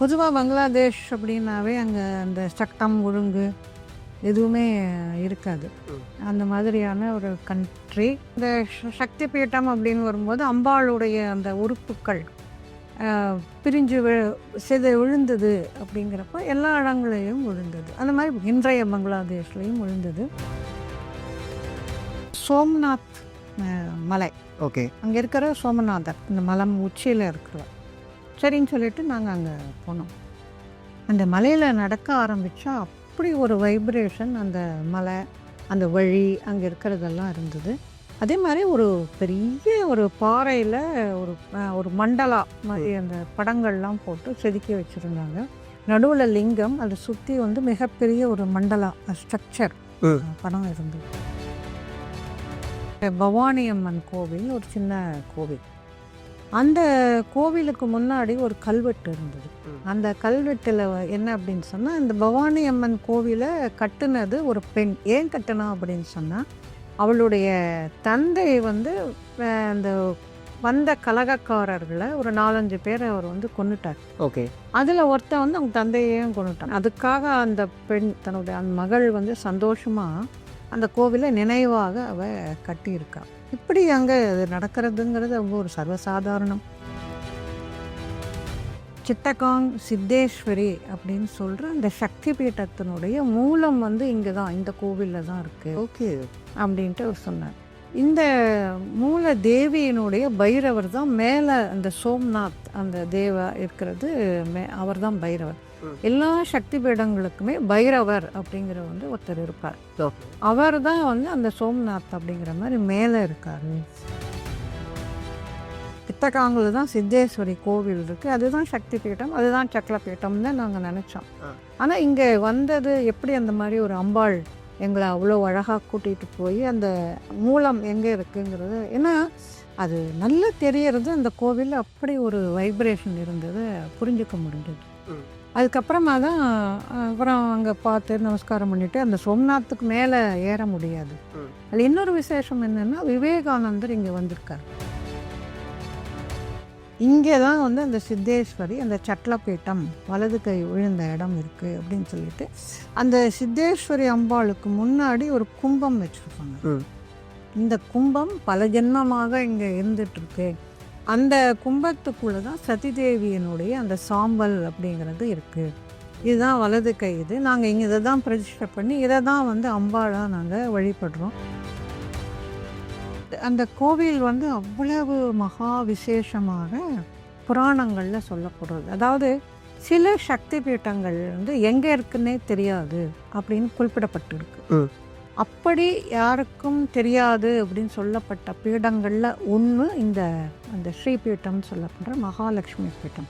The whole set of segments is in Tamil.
பொதுவா பங்களாதேஷ் அப்படின்னாவே அங்க அந்த சட்டம், ஒழுங்கு எதுவுமே இருக்காது. ம். அந்த மாதிரியான ஒரு கண்ட்ரி. இந்த சக்தி பீடம் அப்படின்னு வரும்போது அம்பாளுடைய அந்த உறுப்புக்கள் அ பிரிஞ்சு விழுந்தது அப்படிங்கிறப்ப எல்லா இடங்கள்லயும் விழுந்தது. அந்த மாதிரி இன்றைய பங்களாதேஷ்லயும் விழுந்தது. சோம்நாத் மலை. ஓகே. அங்க இருக்கிற சோமநாதர் இந்த மலம் உச்சியில இருக்கிறவர். சரின்னு சொல்லிட்டு நாங்க அங்க போனோம். அந்த மலையில நடக்க ஆரம்பிச்சா அப்படி ஒரு வைப்ரேஷன் அந்த மலை, அந்த வழி அங்கே இருக்கிறதெல்லாம் இருந்தது. அதே மாதிரி ஒரு பெரிய ஒரு பாறையில் ஒரு மண்டலா மாதிரி அந்த படங்கள்லாம் போட்டு செதுக்கி வச்சுருந்தாங்க. நடுவில் லிங்கம், அதை சுற்றி வந்து மிகப்பெரிய ஒரு மண்டலா ஸ்ட்ரக்சர் படம் இருந்தது. பவானி அம்மன் கோவில் ஒரு சின்ன கோவில். அந்த கோவிலுக்கு முன்னாடி ஒரு கல்வெட்டு இருந்தது. அந்த கல்வெட்டில் என்ன அப்படின்னு சொன்னால், இந்த பவானி அம்மன் கோவிலை கட்டுனது ஒரு பெண். ஏன் கட்டினா அப்படின்னு சொன்னால், அவளுடைய தந்தை வந்து அந்த வந்த கலகக்காரர்களை ஒரு 4-5 பேரை அவர் வந்து கொன்னுட்டார். ஓகே. அதில் ஒருத்தன் வந்து அவங்க தந்தையையும் கொன்னுட்டான். அதுக்காக அந்த பெண் தன்னுடைய அந்த மகள் வந்து சந்தோஷமாக அந்த கோவிலை நினைவாக அவ கட்டியிருக்கா. இப்படி அங்கே அது நடக்கிறதுங்கிறது ரொம்ப ஒரு சர்வசாதாரணம். சிட்டகாங் சித்தேஸ்வரி அப்படின்னு சொல்கிற அந்த சக்தி பீட்டத்தினுடைய மூலம் வந்து இங்கே தான், இந்த கோவிலில் தான் இருக்குது. ஓகே. அப்படின்ட்டு அவர் சொன்னார். இந்த மூல தேவியினுடைய பைரவர் தான் மேலே அந்த சோம்நாத் அந்த தேவா இருக்கிறது, அவர் தான் பைரவர். எல்லா சக்தி பீடங்களுக்குமே பைரவர் அப்படிங்கிற வந்து ஒருத்தர் இருப்பார். அவர் தான் வந்து அந்த சோம்நாத் அப்படிங்கிற மாதிரி மேலே இருக்காரு. சித்தகாங்கில் தான் சித்தேஸ்வரி கோவில் இருக்குது. அதுதான் சக்தி பீடம், அதுதான் சக்கர பீட்டம்னு தான் நாங்கள் நினச்சோம். ஆனால் இங்கே வந்தது எப்படி அந்த மாதிரி ஒரு அம்பாள் எங்களை அவ்வளோ அழகாக கூட்டிகிட்டு போய் அந்த மூலம் எங்கே இருக்குங்கிறது, ஏன்னா அது நல்லா தெரியறது அந்த கோவிலில் அப்படி ஒரு வைப்ரேஷன் இருந்தது, புரிஞ்சுக்க முடிஞ்சது. அதுக்கப்புறமா தான் அப்புறம் அங்கே பார்த்து நமஸ்காரம் பண்ணிவிட்டு அந்த சோம்நாத்துக்கு மேலே ஏற முடியாது. அதில் இன்னொரு விசேஷம் என்னென்னா, விவேகானந்தர் இங்கே வந்திருக்கார். இங்கே தான் வந்து அந்த சித்தேஸ்வரி, அந்த சட்லப்பீட்டம் வலது கை விழுந்த இடம் இருக்குது அப்படின்னு சொல்லிட்டு அந்த சித்தேஸ்வரி அம்பாளுக்கு முன்னாடி ஒரு கும்பம் வச்சுருப்பாங்க. இந்த கும்பம் பல ஜென்மமாக இங்கே இருந்துகிட்ருக்கு. அந்த கும்பத்துக்குள்ளே தான் சதிதேவியினுடைய அந்த சாம்பல் அப்படிங்கிறது இருக்குது. இதுதான் வலது கை. இது நாங்கள் இங்கே இதை தான் பிரதிஷ்டை பண்ணி இதை தான் வந்து அம்பாளாக நாங்கள் வழிபடுறோம். அந்த கோவில் வந்து அவ்வளவு மகா விசேஷமாக புராணங்களில் சொல்லப்படுறது. அதாவது சில சக்தி பீட்டங்கள் வந்து எங்கே இருக்குன்னே தெரியாது அப்படின்னு குறிப்பிடப்பட்டிருக்கு. அப்படி யாருக்கும் தெரியாது அப்படின்னு சொல்லப்பட்ட பீடங்களில் ஒன்று அந்த ஸ்ரீபீட்டம்னு சொல்லப்படுற மகாலட்சுமி பீட்டம்.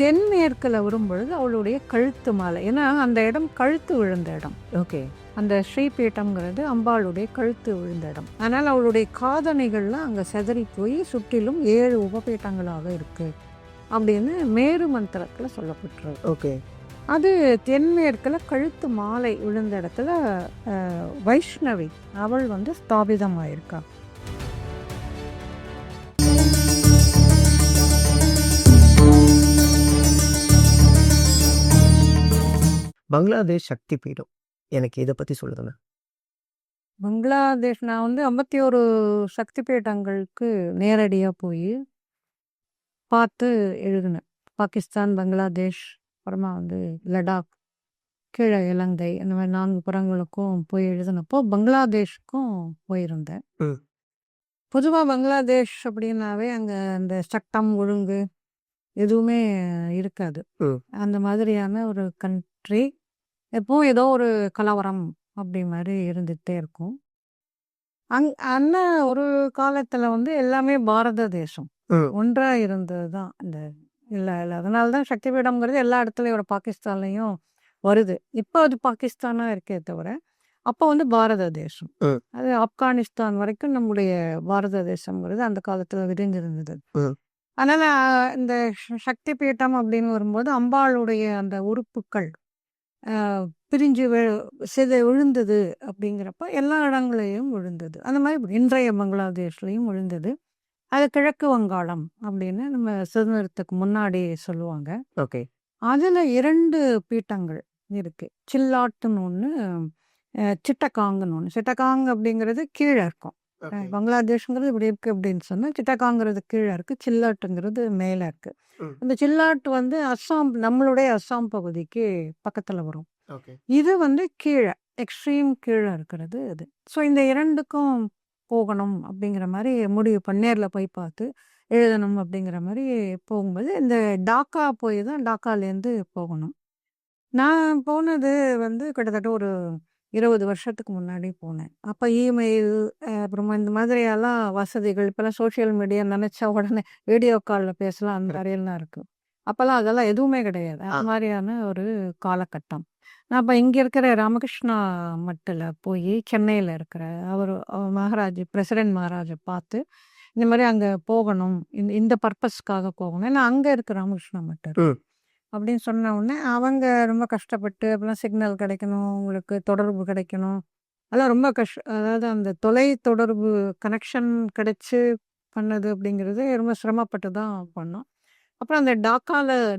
தென்மேற்கில் வரும்பொழுது அவளுடைய கழுத்து மாலை, ஏன்னா அந்த இடம் கழுத்து விழுந்த இடம். ஓகே. அந்த ஸ்ரீபீட்டம்ங்கிறது அம்பாளுடைய கழுத்து விழுந்த இடம். அதனால் அவளுடைய காதணிகள்லாம் அங்கே செதறி போய் சுற்றிலும் 7 உபபீட்டங்களாக இருக்குது அப்படின்னு மேரு மந்திரத்தில் சொல்லப்பட்டுருக்கு. ஓகே. அது தென்மேற்கில் கழுத்து மாலை விழுந்த இடத்துல வைஷ்ணவி அவள் வந்து ஸ்தாபிதமாயிருக்கா. பங்களாதேஷ் சக்தி பீடம், எனக்கு இதை பற்றி சொல்லுங்க. பங்களாதேஷ் நான் வந்து 51 சக்தி பீடங்களுக்கு நேரடியாக போய் பார்த்து எழுதினேன். பாகிஸ்தான், பங்களாதேஷ், அப்புறமா வந்து லடாக், கீழே இலங்கை, இந்த மாதிரி 4 புறங்களுக்கும் போய் எழுதினப்போ பங்களாதேஷ்க்கும் போயிருந்தேன். பொதுவாக பங்களாதேஷ் அப்படின்னாவே அங்கே அந்த சட்டம், ஒழுங்கு எதுவுமே இருக்காது. அந்த மாதிரியான ஒரு கண்ட்ரி. எப்பவும் ஏதோ ஒரு கலவரம் அப்படி மாதிரி இருந்துகிட்டே இருக்கும். ஒரு காலத்தில் வந்து எல்லாமே பாரத தேசம் ஒன்றாக இருந்தது தான். இல்லை அதனால தான் சக்தி பீடம்ங்கிறது எல்லா இடத்துலையும் பாகிஸ்தான்லையும் வருது. இப்போ அது பாகிஸ்தானாக இருக்கே தவிர அப்போ வந்து பாரத தேசம். அது ஆப்கானிஸ்தான் வரைக்கும் நம்முடைய பாரத தேசம்ங்கிறது அந்த காலத்தில் விரிஞ்சிருந்தது. அதனால் இந்த சக்தி பீட்டம் அப்படின்னு வரும்போது அம்பாளுடைய அந்த உறுப்புக்கள் பிரிஞ்சு விழுந்தது அப்படிங்கிறப்ப எல்லா இடங்களையும் விழுந்தது. அந்த மாதிரி இன்றைய பங்களாதேஷ்லையும் விழுந்தது. அது கிழக்கு வங்காளம் அப்படின்னு நம்ம சுதந்திரத்துக்கு முன்னாடி சொல்லுவாங்க. ஓகே. அதில் 2 பீட்டங்கள் இருக்கு. சில்லாட்டுன்னு ஒன்று, சிட்டகாங்குன்னு ஒன்று. சிட்டகாங் அப்படிங்கிறது கீழே இருக்கும். ஓகே. பங்களாதேஷ்ங்கிறது இப்படி இருக்குது அப்படின்னு சொன்னால், சிட்டகாங்கிறது கீழே இருக்குது, சில்லாட்டுங்கிறது மேலே இருக்குது. ம். அந்த சில்லாட்டு வந்து அஸ்ஸாம், நம்மளுடைய அஸ்ஸாம் பகுதிக்கு பக்கத்தில் வரும். ஓகே. இது வந்து கீழே, எக்ஸ்ட்ரீம் கீழே இருக்கிறது இது. ஸோ இந்த 2க்கும் போகணும் அப்படிங்கிற மாதிரி முடிவு பண்ணி நேரில் போய் பார்த்து எழுதணும் அப்படிங்கிற மாதிரி போகும்போது, இந்த டாக்கா போய் தான் டாக்காலேருந்து போகணும். நான் போனது வந்து கிட்டத்தட்ட ஒரு 20 வருஷத்துக்கு முன்னாடி போனேன். அப்போ இமெயில், அப்புறமா இந்த மாதிரியெல்லாம் வசதிகள், இப்போலாம் சோஷியல் மீடியா நினச்சா உடனே வீடியோ காலில் பேசலாம், அந்த மாதிரியெல்லாம் இருக்குது. அப்போல்லாம் அதெல்லாம் எதுவுமே கிடையாது. ஆ. அது மாதிரியான ஒரு காலகட்டம். நான் அப்போ இங்கே இருக்கிற ராமகிருஷ்ணா மட்டில் போய் சென்னையில் இருக்கிற அவர் மகாராஜ், பிரசிடென்ட் மகாராஜை பார்த்து இந்த மாதிரி அங்கே போகணும், இந்த இந்த பர்பஸ்க்காக போகணும். ஏன்னா அங்கே இருக்க ராமகிருஷ்ணா மட்டு இருக்கு. ம். அப்படின்னு சொன்ன உடனே அவங்க ரொம்ப கஷ்டப்பட்டு அப்போலாம் சிக்னல் கிடைக்கணும், உங்களுக்கு தொடர்பு கிடைக்கணும், அதெல்லாம் ரொம்ப அதாவது அந்த தொலை தொடர்பு கனெக்ஷன் கிடைச்சி பண்ணது அப்படிங்கிறது ரொம்ப சிரமப்பட்டு தான் பண்ணோம். அப்புறம் அந்த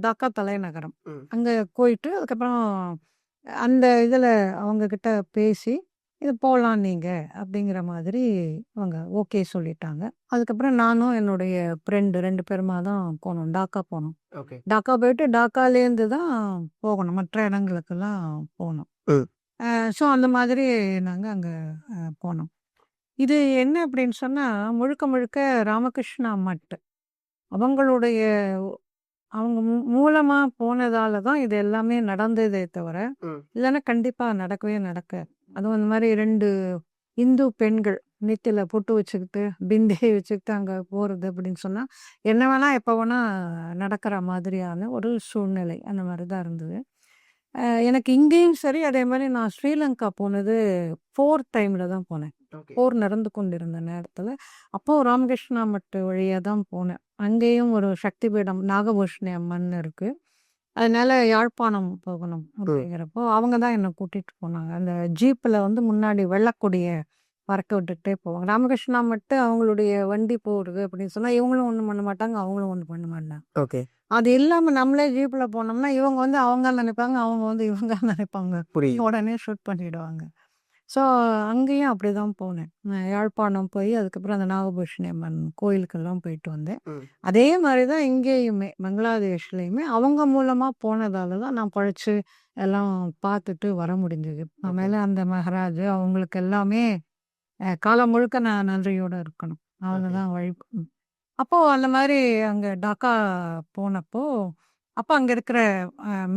டாக்கா தலைநகரம் ம். அங்கே போயிட்டு அதுக்கப்புறம் அந்த இதில் அவங்கக்கிட்ட பேசி இது போகலாம் நீங்கள் அப்படிங்கிற மாதிரி அவங்க ஓகே சொல்லிட்டாங்க. அதுக்கப்புறம் நானும் என்னுடைய ஃப்ரெண்டு 2 பேருமா தான் போனோம், டாக்கா போனோம். ஓகே. டாக்கா போயிட்டு டாக்காலேருந்து தான் போகணும், மற்ற இடங்களுக்கெல்லாம் போனோம். ம். ஸோ அந்த மாதிரி நாங்கள் அங்கே போனோம். இது என்ன அப்படின்னு சொன்னால், முழுக்க முழுக்க ராமகிருஷ்ணா மட் அவங்களுடைய அவங்க மூலமாக போனதால தான் இது எல்லாமே நடந்ததே தவிர, ம். இல்லைன்னா கண்டிப்பாக நடக்கவே நடக்காது. அதுவும் இந்த மாதிரி 2 இந்து பெண்கள் நெத்தியில் பொட்டு வச்சுக்கிட்டு பிந்தி வச்சுக்கிட்டு அங்கே போகிறது அப்படின்னு சொன்னால், என்ன வேணால் எப்போ வேணால் நடக்கிற மாதிரியான ஒரு சூழ்நிலை அந்த மாதிரி தான் இருந்தது. எனக்கு இங்கேயும் சரி, அதே மாதிரி நான் ஸ்ரீலங்கா போனது 4 டைமில் தான் போனேன். ஓகே. போர் நடந்து கொண்டிருந்த நேரத்தில் அப்போது ராமகிருஷ்ணா மட்டு வழியாக தான் போனேன். அங்கேயும் ஒரு சக்தி பீடம் நாகபூஷணி அம்மன் இருக்குது. அதனால யாழ்ப்பாணம் போகணும் அப்படிங்கிறப்போ அவங்க தான் என்னை கூட்டிகிட்டு போனாங்க. அந்த ஜீப்பில் வந்து முன்னாடி வெள்ளக்கொடியை பறக்க விட்டுக்கிட்டே போவாங்க. ராமகிருஷ்ணா மட்டும் அவங்களுடைய வண்டி போகுது அப்படின்னு சொன்னால் இவங்களும் ஒன்றும் பண்ண மாட்டாங்க, அவங்களும் ஒன்றும் பண்ண மாட்டாங்க. ஓகே. அது இல்லாமல் நம்மளே ஜீப்பில் போனோம்னா இவங்க வந்து அவங்க நினைப்பாங்க, அவங்க வந்து இவங்க நினைப்பாங்க, புரியுது. உடனே ஷூட் பண்ணிடுவாங்க. ஸோ அங்கேயும் அப்படி தான் போனேன். யாழ்ப்பாணம் போய் அதுக்கப்புறம் அந்த நாகபூஷணி அம்மன் கோயிலுக்கெல்லாம் போயிட்டு வந்தேன். ம். அதே மாதிரி தான் இங்கேயுமே பங்களாதேஷ்லேயுமே அவங்க மூலமாக போனதால தான் நான் பழைச்சு எல்லாம் பார்த்துட்டு வர முடிஞ்சது. மேலே அந்த மகாராஜ் அவங்களுக்கு எல்லாமே காலம் முழுக்க நான் நன்றியோடு இருக்கணும். அவங்க ஓகே. தான் வழி. அப்போது அந்த மாதிரி அங்கே டாக்கா போனப்போ, அப்போ அங்கே இருக்கிற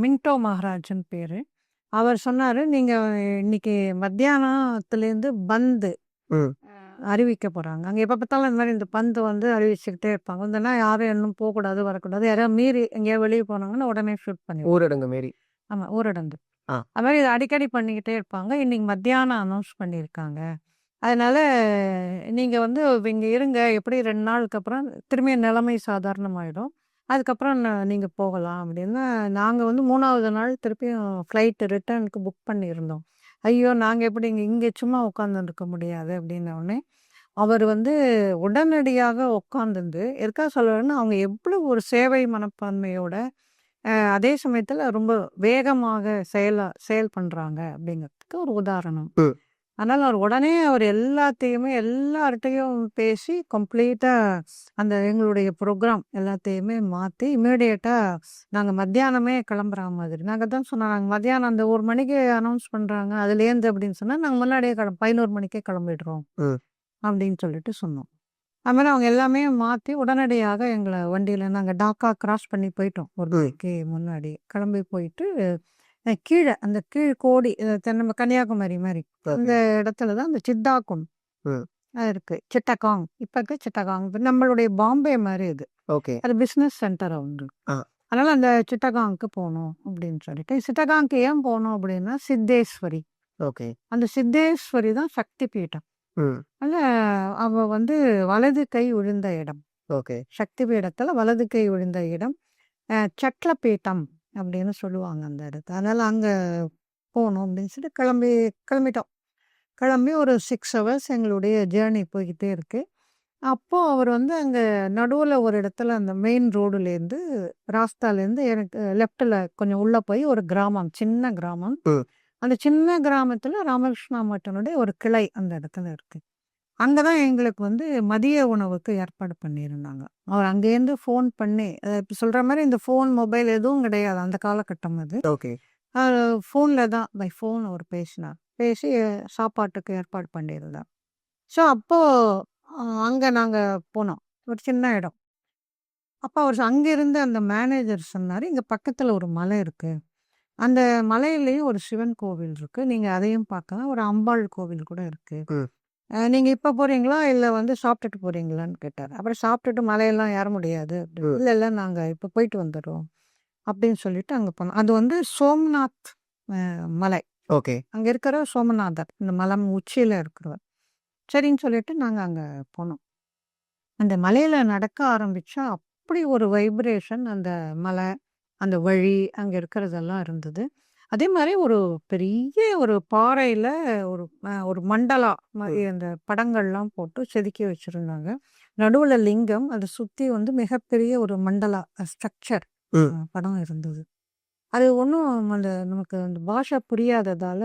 மின்டோ மகாராஜ்னு பேர். அவர் சொன்னார், நீங்கள் இன்னைக்கு மத்தியானத்துலேருந்து பந்து ம். அறிவிக்க போகிறாங்க. அங்கே எப்போ பார்த்தாலும் இந்த மாதிரி இந்த பந்து வந்து அறிவிச்சுக்கிட்டே இருப்பாங்க. வந்தோன்னா யாரும் இன்னும் போகக்கூடாது, வரக்கூடாது. யாராவது மீறி எங்கேயாவது வெளியே போனாங்கன்னா உடனே ஷூட் பண்ணிடுவாங்க. ஊரடங்கு மாரி. ஆமாம், ஊரடங்கு. ஆ. அது மாதிரி இதை அடிக்கடி பண்ணிக்கிட்டே இருப்பாங்க. இன்னைக்கு மத்தியானம் அனௌன்ஸ் பண்ணியிருக்காங்க. அதனால் நீங்கள் வந்து இங்கே இருங்க, எப்படி 2 நாளுக்கு அப்புறம் திரும்பி நிலைமை சாதாரணமாயிடும். அதுக்கப்புறம் நீங்கள் போகலாம் அப்படின்னு. நாங்கள் வந்து 3வது நாள் திருப்பியும் ஃப்ளைட்டு ரிட்டர்னுக்கு புக் பண்ணியிருந்தோம். ஐயோ, நாங்கள் எப்படி இங்கே சும்மா உட்காந்துருக்க முடியாது அப்படின்னோடனே அவர் வந்து உடனடியாக உட்காந்துருந்து எதுக்காக சொல்லுவாருன்னா, அவங்க எவ்வளோ ஒரு சேவை மனப்பான்மையோட அதே சமயத்தில் ரொம்ப வேகமாக செயல் பண்ணுறாங்க அப்படிங்கிறதுக்கு ஒரு உதாரணம். ம். அதனால் அவர் எல்லாத்தையுமே எல்லார்கிட்டையும் பேசி கம்ப்ளீட்டாக அந்த எங்களுடைய ப்ரோக்ராம் எல்லாத்தையுமே மாற்றி இமீடியட்டாக நாங்கள் மத்தியானமே கிளம்புற மாதிரி. நாங்கள் தான் சொன்னோம், நாங்கள் மத்தியானம் அந்த 1 மணிக்கு அனௌன்ஸ் பண்ணுறாங்க அதுலேருந்து அப்படின்னு சொன்னால் நாங்கள் முன்னாடியே 11 மணிக்கே கிளம்பிடுறோம் ம். அப்படின்னு சொல்லிட்டு சொன்னோம். அது மாதிரி அவங்க எல்லாமே மாற்றி உடனடியாக எங்களை வண்டியில் நாங்கள் டாக்கா கிராஸ் பண்ணி போயிட்டோம். 1 ம். மணிக்கு முன்னாடி கிளம்பி போயிட்டு கீழே அந்த கீழ் கோடி நம்ம கன்னியாகுமரி மாதிரி அந்த ஓகே. இடத்துல தான் அந்த சித்தாக்கும் ம். அது இருக்குது. சிட்டகாங் இப்போ இருக்க சிட்டகாங் இப்ப நம்மளுடைய பாம்பே மாதிரி இது. ஓகே. அது பிஸ்னஸ் சென்டர் அவங்க. ஆ. அதனால் அந்த சிட்டகாங்க்கு போகணும் அப்படின்னு சொல்லிட்டு, சிட்டகாங்க்கு ஏன் போகணும் அப்படின்னா சித்தேஸ்வரி. ஓகே. அந்த சித்தேஸ்வரி தான் சக்தி பீடம். ம். அதில் அவ வந்து வலது கை விழுந்த இடம். ஓகே. சக்தி பீடத்தில் வலது கை விழுந்த இடம் சட்லப்பீட்டம் அப்படின்னு சொல்லுவாங்க அந்த இடத்த. அதனால் அங்கே போகணும் அப்படின்னு சொல்லிட்டு கிளம்பிட்டோம். கிளம்பி ஒரு 6 ஹவர்ஸ் எங்களுடைய ஜேர்னி போய்கிட்டே இருக்குது. அப்போ அவர் வந்து அங்க நடுவுல ஒரு இடத்துல அந்த மெயின் ரோடுலேருந்து ராஸ்தாலேருந்து எனக்கு லெஃப்ட்ல கொஞ்சம் உள்ள போய் ஒரு கிராமம், சின்ன கிராமம். ம். அந்த சின்ன கிராமத்துல ராமகிருஷ்ணா மட்டனுடைய ஒரு கிளை அந்த இடத்துல இருக்கு. அங்க தான் எங்களுக்கு வந்து மதிய உணவுக்கு ஏற்பாடு பண்ணியிருந்தாங்க. அவர் அங்கேருந்து ஃபோன் பண்ணி இப்ப சொல்ற மாரி இந்த ஃபோன், மொபைல் எதுவும் கிடையாது. அந்த காலகட்டம் அது. ஓகே. ஃபோன்ல தான் பை ஃபோன் அவர் பேசினார். பேசி சாப்பாட்டுக்கு ஏற்பாடு பண்ணியிருந்தார். ஸோ அப்போ அங்க நாங்க போனோம். ஒரு சின்ன இடம். அப்ப அவர் அங்கிருந்த அந்த மேனேஜர் சொன்னாரு, "இங்க பக்கத்துல ஒரு மலை இருக்கு. அந்த மலையிலேயும் ஒரு சிவன் கோவில் இருக்கு. நீங்க அதையும் பார்க்கலாம். ஒரு அம்பாள் கோவில் கூட இருக்கு. ம். நீங்க இப்ப போறீங்களா? இல்ல வந்து சாப்பிட்டுட்டு போறீங்களான்னு?" கேட்டாரு. அப்புறம் சாப்பிட்டுட்டு மலையெல்லாம் ஏற முடியாது அப்படின்னு. ம். "இல்ல, இல்ல நாங்க இப்ப போயிட்டு வந்துர்றோம்." அப்படின்னு சொல்லிட்டு அங்க போனோம். அது வந்து சோம்நாத் மலை. ஓகே. அங்க இருக்கிற சோமநாதர். இந்த மலை உச்சியில இருக்கிறவர். சரின்னு சொல்லிட்டு நாங்க அங்க போனோம். அந்த மலையில நடக்க ஆரம்பிச்சா, அப்படி ஒரு வைப்ரேஷன் அந்த மலை, அந்த வழி, அங்க இருக்கிறதெல்லாம் இருந்தது. அதே மாரி ஒரு பெரிய ஒரு பாறையில ஒரு மண்டலா மாரி ம். அந்த படங்கள்லாம் போட்டு செதுக்கி வச்சிருந்தாங்க. நடுவுல லிங்கம். அத சுத்தி வந்து மிகப்பெரிய ஒரு மண்டலா ஸ்ட்ரக்சர் ம். படம் இருந்தது. அது ஒண்ணும் அந்த நமக்கு அந்த பாஷை புரியாததால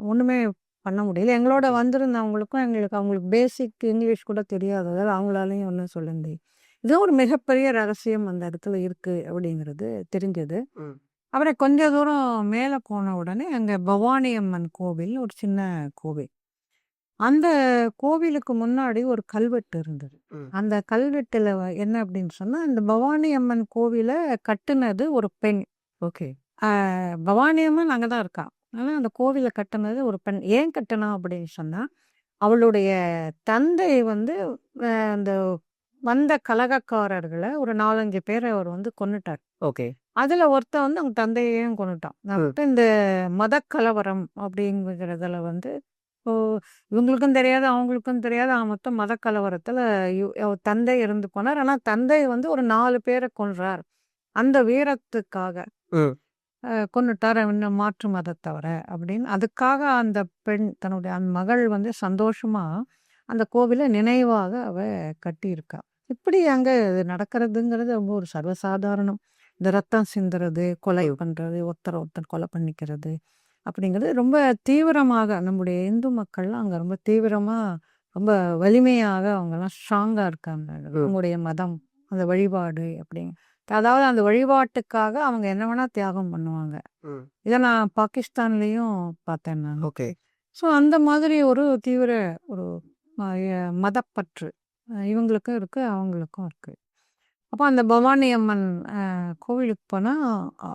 ஒண்ணுமே பண்ண முடியல. எங்களோட ஓகே. வந்திருந்தவங்களுக்கும் அவங்களுக்கு பேசிக் இங்கிலீஷ் கூட தெரியாததால அவங்களாலயும் ஒண்ணும் சொல்ல முடியல. ஏதோ ஒரு மிகப்பெரிய ரகசியம் அந்த இடத்துல இருக்கு அப்படிங்கிறது தெரிஞ்சது. ம். அப்புறம் கொஞ்ச தூரம் மேல போன உடனே அங்க பவானி அம்மன் கோவில் ஒரு சின்ன கோவில். அந்த கோவிலுக்கு முன்னாடி ஒரு கல்வெட்டு இருந்தது. ம். அந்த கல்வெட்டுல என்ன அப்படின்னு சொன்னா, இந்த பவானி அம்மன் கோவில கட்டுனது ஒரு பெண். ஓகே. ஆ பவானி அம்மன் அங்க தான் இருக்கா. ஆனா அந்த கோவில கட்டுனது ஒரு பெண். ஏன் கட்டுனா அப்படின்னு சொன்னா, அவளுடைய தந்தை வந்து அந்த வந்த கலகக்காரர்கள ஒரு 4, 5 பேர அவர் வந்து கொன்னுட்டார். ஓகே. அதுல ஒருத்தன் வந்து அவங்க தந்தையையும் கொன்னுட்டான். ம். அப்ப இந்த மதக்கலவரம் அப்படிங்கிறதுல வந்து இப்போ இவங்களுக்கும் தெரியாது, அவங்களுக்கும் தெரியாது. மொத்தம் மதக்கலவரத்துல அவர் தந்தை இறந்து போனார். ஆனா தந்தை வந்து ஒரு 4 பேர கொல்றார். அந்த வீரத்துக்காக ம். கொன்னுட்டார் இன்னும் மாற்று மதத்தவர அப்படின்னு. அதுக்காக அந்த பெண் தன்னுடைய அந்த மகள் வந்து சந்தோஷமா அந்த கோவில நினைவாக அவ கட்டியிருக்கா. இப்படி அங்க இது நடக்கிறதுங்கிறது ரொம்ப ஒரு சர்வசாதாரணம். இந்த ரத்தம் சிந்துறது, கொலை ம். பண்றது, ஒருத்தர் கொலை பண்ணிக்கிறது அப்படிங்கிறது ரொம்ப தீவிரமாக நம்முடைய இந்து மக்கள்லாம் அங்க ரொம்ப தீவிரமா, ரொம்ப வலிமையாக அவங்கலாம் ஸ்ட்ராங்கா இருக்காங்க. ம். அவங்களுடைய மதம், அந்த வழிபாடு அப்படிங்க அதாவது அந்த வழிபாட்டுக்காக அவங்க என்ன வேணா தியாகம் பண்ணுவாங்க. ம். இத நான் பாகிஸ்தான்லயும் பார்த்தேன் நானு. ஓகே. ஸோ அந்த மாதிரி ஒரு தீவிர ஒரு மதப்பற்று இவங்களுக்கும் இருக்கு, அவங்களுக்கும் இருக்கு. அப்ப அந்த பவானி அம்மன் கோவிலுக்கு போனா,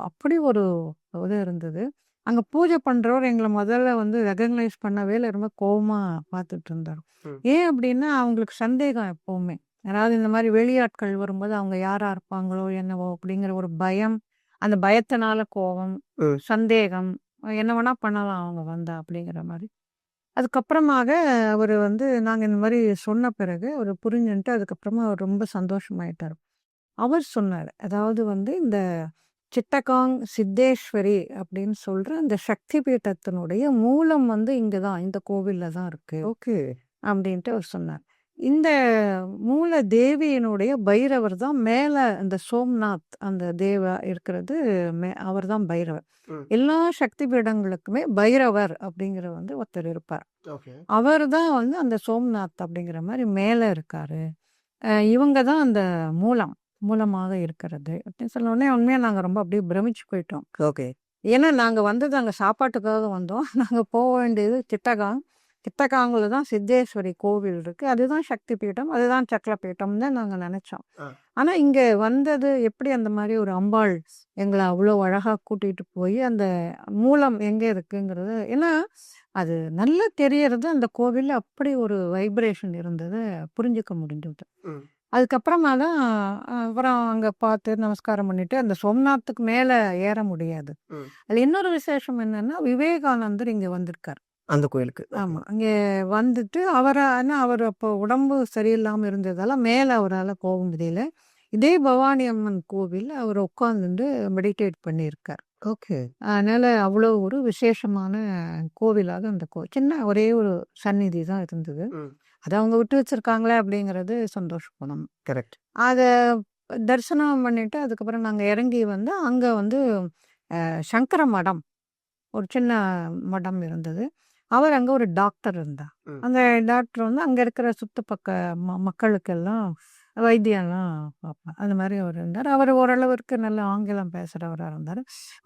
அப்படி ஒரு இது இருந்தது. அங்க பூஜை பண்றவர் எங்கள முதல்ல வந்து ரெகக்னைஸ் பண்ணவே இல்ல. ரொம்ப கோவமா பார்த்துட்டு இருந்தாரு. ம். ஏன் அப்படின்னா, அவங்களுக்கு சந்தேகம் எப்பவுமே. யாராவது இந்த மாரி வெளியாட்கள் வரும்போது, அவங்க யாரா இருப்பாங்களோ, என்னவோ அப்படிங்கிற ஒரு பயம். அந்த பயத்தினால கோவம், ம். சந்தேகம். என்ன வேணா பண்ணலாம் அவங்க வந்தா அப்படிங்கிற மாரி. அதுக்கப்புறமாக அவரு வந்து நாங்க இந்த மாரி சொன்ன பிறகு அவரு புரிஞ்சுன்ட்டு, அதுக்கப்புறமா அவர் ரொம்ப சந்தோஷமாயிட்டாரு. அவர் சொன்னாரு. அதாவது வந்து இந்த சிட்டகாங் சித்தேஸ்வரி அப்படின்னு சொல்ற அந்த சக்தி பீட்டத்தினுடைய மூலம் வந்து இங்க தான், இந்த கோவில்ல தான் இருக்கு. ஓகே. அப்படின்ட்டு அவர் சொன்னார். இந்த மூல தேவியினுடைய பைரவர் தான் மேல இந்த சோம்நாத் அந்த தேவா இருக்கிறது அவர் தான் பைரவர். ம். எல்லா சக்தி பீடங்களுக்குமே பைரவர் அப்படிங்கிற வந்து ஒருத்தர் இருப்பார். ஓகே. அவர் தான் வந்து அந்த சோம்நாத் அப்படிங்கிற மாரி மேல இருக்காரு. இவங்க தான் அந்த மூலமாக இருக்கிறது அப்படின்னு சொன்ன உடனே உண்மையா நாங்க ரொம்ப அப்படியே பிரமிச்சு போயிட்டோம். ஓகே. ஏன்னா நாங்க வந்தது அங்க சாப்பாட்டுக்காக வந்தோம். நாங்க போக வேண்டியது சிட்டகாங். சிட்டகாங்குல தான் சித்தேஸ்வரி கோவில் இருக்கு. அதுதான் சக்தி பீடம். அதுதான் சக்ர பீடம்னு தான் நாங்க நெனச்சோம். ஆ. ஆனா இங்க வந்தது எப்படி அந்த மாரி ஒரு அம்பாள் எங்கள அவ்வளோ அழகா கூட்டிட்டு போய் அந்த மூலம் எங்க இருக்குங்கிறது ஏன்னா அது நல்லா தெரியறது அந்த கோவில்ல அப்படி ஒரு வைப்ரேஷன் இருந்தது புரிஞ்சுக்க முடிஞ்சது. ம். அதுக்கப்புறமா தான் அப்புறம் அங்க பார்த்து நமஸ்காரம் பண்ணிட்டு அந்த சோம்நாத்துக்கு மேல ஏற முடியாது. ம். அதுல இன்னொரு விசேஷம் என்னன்னா, விவேகானந்தர் இங்க வந்திருக்காரு. அந்த கோயிலுக்கு. ஆமா. இங்க வந்துட்டு ஆனா அவர் அப்போ உடம்பு சரியில்லாம இருந்ததால மேல அவரால போக முடியல. இதே பவானி அம்மன் கோவில்ல அவர் உட்கார்ந்துட்டு மெடிடேட் பண்ணியிருக்கார். ஓகே. அதனால அவ்வளோ ஒரு விசேஷமான கோவிலாக அந்த சின்ன ஒரே ஒரு சந்நிதி தான் இருந்தது. ம். அதை அவங்க விட்டு வச்சிருக்காங்களே அப்படிங்கிறது சந்தோஷப்படணும். கரெக்ட். அதை தரிசனம் பண்ணிட்டு அதுக்கப்புறம் நாங்கள் இறங்கி வந்து அங்கே வந்து சங்கர மடம், ஒரு சின்ன மடம் இருந்தது. அவர் அங்கே ஒரு டாக்டர் இருந்தார். ம். அந்த டாக்டர் வந்து அங்கே இருக்கிற சுத்தப்பக்க மக்களுக்கெல்லாம் வைத்தியம்லாம் பார்ப்பார். அந்த மாதிரி அவர் இருந்தார். அவர் ஓரளவிற்கு நல்ல ஆங்கிலம் பேசுகிறவராக இருந்தார்.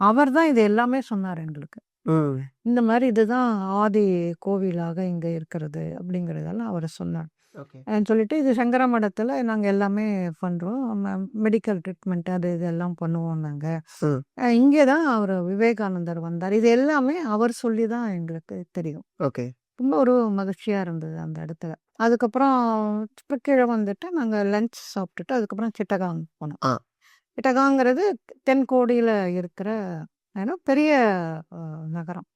அவர் தான் இது எல்லாமே சொன்னார் எங்களுக்கு. ம். இந்த மாதிரி இதுதான் ஆதி கோவிலாக இங்கே இருக்கிறது அப்படிங்கிறதெல்லாம் அவர் சொன்னார். ஓகே. சொல்லிட்டு இது சங்கர மடத்தில் நாங்கள் எல்லாமே பண்ணுறோம், மெடிக்கல் ட்ரீட்மெண்ட் அது இதெல்லாம் பண்ணுவோம் நாங்கள். ம். இங்கே தான் அவர் விவேகானந்தர் வந்தார். இது எல்லாமே அவர் சொல்லி தான் எங்களுக்கு தெரியும். ஓகே. ரொம்ப ஒரு மகிழ்ச்சியாக இருந்தது அந்த இடத்துல. அதுக்கப்புறம் இப்போ கீழே வந்துட்டு நாங்கள் லஞ்ச் சாப்பிட்டுட்டு அதுக்கப்புறம் சிட்டகாங் போனோம். ஆ. சிட்டகாங்கிறது தென்கோடியில் இருக்கிற பெரிய நகரம்.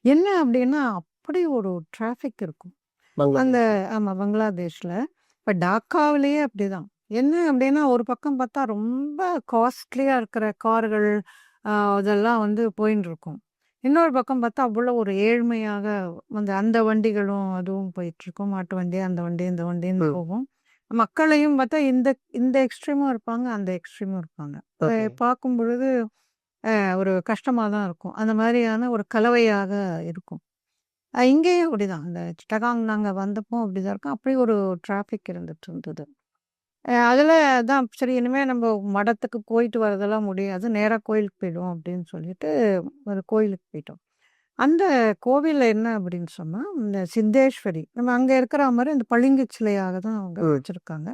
என்ன அப்படின்னா அப்படி ஒரு டிராஃபிக் இருக்கும் அந்த பங்களாதேஷ். ஆமாம் பங்களாதேஷில். இப்போ டாக்காவிலேயே அப்படிதான். என்ன அப்படின்னா ஒரு பக்கம் பார்த்தா ரொம்ப காஸ்ட்லியாக இருக்கிற கார்கள் இதெல்லாம் வந்து போயின்னு இருக்கும். இன்னொரு பக்கம் பார்த்தா அவ்வளோ ஒரு ஏழ்மையாக வந்து அந்த வண்டிகளும் அதுவும் போயிட்டுருக்கும். மாட்டு வண்டி அந்த வண்டி இந்த வண்டின்னு ம். போகும். மக்களையும் பார்த்தா இந்த இந்த எக்ஸ்ட்ரீமும் இருப்பாங்க, அந்த எக்ஸ்ட்ரீமும் இருப்பாங்க. ஓகே. பார்க்கும் பொழுது ஒரு கஷ்டமாக தான் இருக்கும். அந்த மாதிரியான ஒரு கலவையாக இருக்கும். இங்கேயும் அப்படிதான். இந்த சிட்டகாங் நாங்கள் வந்தப்போ அப்படிதான் இருக்கும். அப்படி ஒரு டிராஃபிக் இருந்துட்டு இருந்தது. அதில் தான் சரி இனிமேல் நம்ம மடத்துக்கு போயிட்டு வரதெல்லாம் முடியாது, நேராக கோயிலுக்கு போயிடுவோம் அப்படின்னு சொல்லிட்டு ஒரு கோயிலுக்கு போயிட்டோம். அந்த கோவிலில் என்ன அப்படின்னு சொன்னால் இந்த சித்தேஸ்வரி நம்ம அங்கே இருக்கிற மாதிரி இந்த பளிங்கு சிலையாக தான் அவங்க ம். வச்சுருக்காங்க.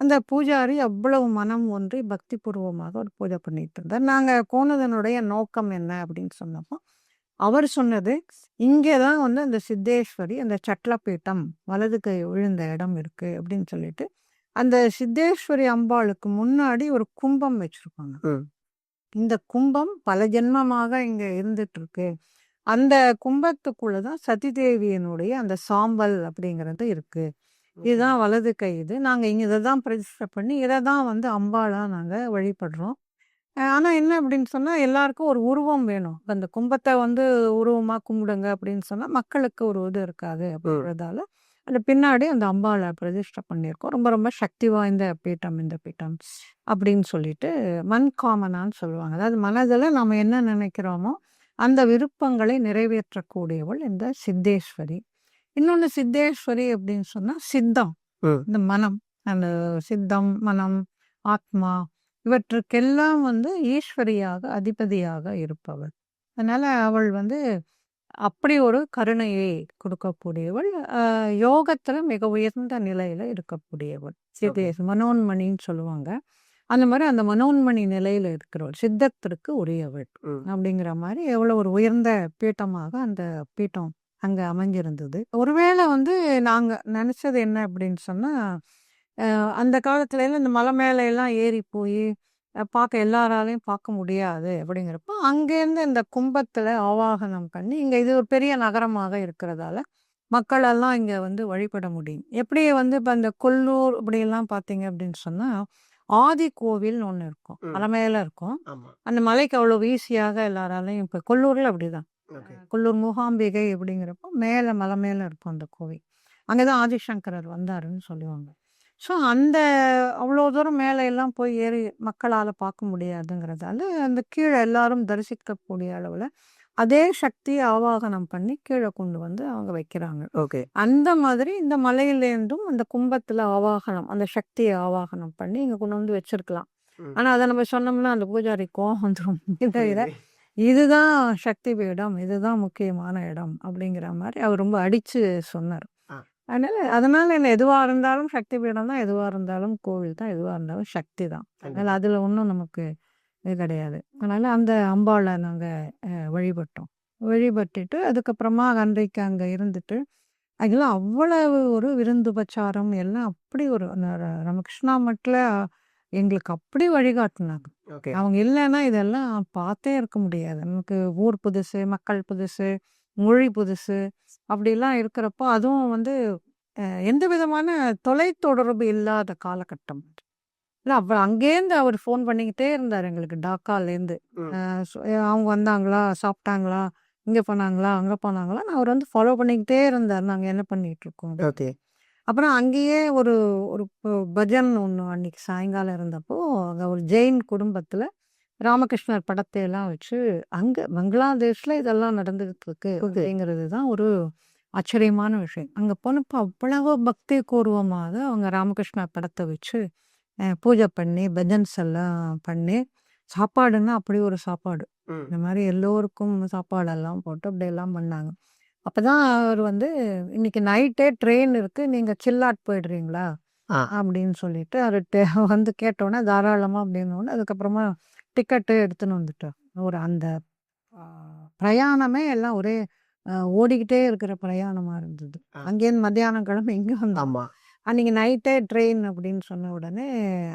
அந்த பூஜாரி அவ்வளவு மனம் ஒன்றி பக்தி பூர்வமாக ஒரு பூஜை பண்ணிட்டு இருந்தார். நாங்கள் போனதனுடைய நோக்கம் என்ன அப்படின்னு சொன்னப்போ அவர் சொன்னது, இங்கே தான் வந்து அந்த சித்தேஸ்வரி அந்த சட்லப்பீட்டம் வலது கை விழுந்த இடம் இருக்கு அப்படின்னு சொல்லிட்டு அந்த சித்தேஸ்வரி அம்பாளுக்கு முன்னாடி ஒரு கும்பம் வச்சிருப்பாங்க. ம். இந்த கும்பம் பல ஜென்மமாக இங்க இருந்துட்டு இருக்கு. அந்த கும்பத்துக்குள்ள தான் சதிதேவியனுடைய அந்த சாம்பல் அப்படிங்கிறது இருக்கு. ஓகே. இதுதான் வலது கை. இது நாங்க இங்க இதை தான் பிரதிஷ்டை பண்ணி இதை தான் வந்து அம்பாளா நாங்க வழிபடுறோம். ஆனா என்ன அப்படின்னு சொன்னா எல்லாருக்கும் ஒரு உருவம் வேணும். அந்த கும்பத்தை வந்து உருவமா கும்பிடுங்க அப்படின்னு சொன்னா மக்களுக்கு ஒரு இது இருக்காது ம். அப்படின்றதால அந்த பின்னாடி அந்த அம்பாளை பிரதிஷ்டை பண்ணியிருக்கோம். ரொம்ப ரொம்ப சக்தி வாய்ந்த பீட்டம் இந்த பீட்டம் அப்படின்னு சொல்லிட்டு மண்காமனான்னு சொல்லுவாங்க. அதாவது மனதில் நம்ம என்ன நினைக்கிறோமோ அந்த விருப்பங்களை நிறைவேற்றக்கூடியவள் இந்த சித்தேஸ்வரி. இன்னொன்று சித்தேஸ்வரி அப்படின்னு சொன்னால் சித்தம், ம். இந்த மனம், அந்த சித்தம் மனம் ஆத்மா இவற்றுக்கெல்லாம் வந்து ஈஸ்வரியாக அதிபதியாக இருப்பவள். அதனால அவள் வந்து அப்படி ஒரு கருணையை கொடுக்கக்கூடியவள். யோகத்துல மிக உயர்ந்த நிலையில இருக்கக்கூடியவள் ஓகே. சித்தேஸ் மனோன்மணின்னு சொல்லுவாங்க. அந்த மாதிரி அந்த மனோன்மணி நிலையில இருக்கிறவள் சித்தத்திற்கு உரியவள் ம். அப்படிங்கிற மாதிரி எவ்வளவு ஒரு உயர்ந்த பீட்டமாக அந்த பீட்டம் அங்க அமைஞ்சிருந்தது. ஒருவேளை வந்து நாங்க நினைச்சது என்ன அப்படின்னு சொன்னா அந்த காலத்துல எல்லாம் இந்த மலை மேல எல்லாம் ஏறி போய் பார்க்க எல்லாராலையும் பார்க்க முடியாது அப்படிங்கிறப்போ அங்கேருந்து இந்த கும்பத்துல ஆவாகனம் பண்ணி இங்க இது ஒரு பெரிய நகரமாக இருக்கிறதால மக்கள் எல்லாம் இங்க வந்து வழிபட முடியும். எப்படி வந்து இப்ப இந்த கொல்லூர் அப்படியெல்லாம் பார்த்தீங்க அப்படின்னு சொன்னா ஆதி கோவில்னு ஒண்ணு இருக்கும், ம். மலை மேல இருக்கும். ஆமா. அந்த மலைக்கு அவ்வளவு ஈஸியாக எல்லாராலையும் இப்ப கொல்லூர்ல அப்படிதான். ஓகே. கொல்லூர் மூகாம்பிகை அப்படிங்கிறப்போ மேல மலை மேல இருக்கும் அந்த கோவில். அங்கதான் ஆதிசங்கரர் வந்தாருன்னு சொல்லுவாங்க. ஸோ அந்த அவ்வளோ தூரம் மேலே எல்லாம் போய் ஏறி மக்களால் பார்க்க முடியாதுங்கிறதால அந்த கீழே எல்லாரும் தரிசிக்கக்கூடிய அளவில் அதே சக்தியை ஆவாகனம் பண்ணி கீழே கொண்டு வந்து அவங்க வைக்கிறாங்க. ஓகே. அந்த மாதிரி இந்த மலையிலேருந்தும் அந்த கும்பத்தில் ஆவாகனம் அந்த சக்தியை ஆவாகனம் பண்ணி இங்கே கொண்டு வந்து வச்சிருக்கலாம். ம். ஆனால் அதை நம்ம சொன்னோம்னா அந்த பூஜாரி கோவம் வந்துடும். தவிர புரியுது. இதுதான் சக்தி பீடம், இதுதான் முக்கியமான இடம் அப்படிங்கிற மாதிரி அவர் ரொம்ப அடித்து சொன்னார். ஆ. அதனால என்ன எதுவா இருந்தாலும் சக்தி பீடம் தான், எதுவா இருந்தாலும் கோவில் தான், எதுவா இருந்தாலும் சக்தி தான். அதனால கண்டிப்பா. அதுல ஒன்றும் நமக்கு இது கிடையாது. அதனால அந்த அம்பாளை நாங்க வழிபட்டோம். வழிபட்டுட்டு அதுக்கப்புறமா அன்றைக்கு அங்க இருந்துட்டு அதெல்லாம் அவ்வளவு ஒரு விருந்துபச்சாரம் எல்லாம் அப்படி ஒரு ராமகிருஷ்ணா மட்டில் எங்களுக்கு அப்படி வழிகாட்டினாங்க. ஓகே. அவங்க இல்லைன்னா இதெல்லாம் பார்த்தே இருக்க முடியாது. நமக்கு ஊர் புதுசு, மக்கள் புதுசு, மொழி புதுசு அப்படிலாம் இருக்கிறப்போ அதுவும் வந்து எந்த விதமான தொலைத்தொடர்பு இல்லாத காலகட்டம். இல்லை அங்கேருந்து அவர் ஃபோன் பண்ணிக்கிட்டே இருந்தார் எங்களுக்கு டாக்காலேருந்து. ம். அவங்க வந்தாங்களா, சாப்பிட்டாங்களா, இங்கே போனாங்களா, அங்கே போனாங்களா, அவர் வந்து ஃபாலோ பண்ணிக்கிட்டே இருந்தார் நாங்கள் என்ன பண்ணிகிட்டு இருக்கோம். ஓகே. அப்புறம் அங்கேயே ஒரு ஒரு பஜன் ஒன்று அன்னைக்கு சாயங்காலம் இருந்தப்போ அங்கே ஒரு ஜெயின் குடும்பத்தில் ராமகிருஷ்ணர் படத்தையெல்லாம் வச்சு அங்கே பங்களாதேஷில் இதெல்லாம் நடந்துகிட்டு இருக்கு அப்படிங்கிறது தான் ஒரு ஆச்சரியமான விஷயம். அங்கே போனப்போ அவ்வளவு பக்தி பூர்வமாக அவங்க ராமகிருஷ்ணர் படத்தை வச்சு பூஜை பண்ணி பஜன்ஸ் எல்லாம் பண்ணி சாப்பாடுன்னா அப்படி ஒரு சாப்பாடு. இந்த மாதிரி எல்லோருக்கும் சாப்பாடெல்லாம் போட்டு அப்படியெல்லாம் பண்ணாங்க. அப்பதான் அவர் வந்து இன்னைக்கு நைட்டே ட்ரெயின் இருக்கு, நீங்க சில்லாட் போயிடுறீங்களா ஆ அப்படின்னு சொல்லிட்டு அவர்கிட்ட வந்து கேட்டோன்னே தாராளமா அப்படின்னோடனே அதுக்கப்புறமா டிக்கெட்டு எடுத்துன்னு வந்துட்டோம். ஒரு அந்த பிரயாணமே எல்லாம் ஒரே ஓடிக்கிட்டே இருக்கிற பிரயாணமா இருந்தது. ஆ. அங்கேருந்து மத்தியானம் கிளம்பி இங்கே வந்தோம். ஆமா அன்னைக்கு நைட்டே ட்ரெயின் அப்படின்னு சொன்ன உடனே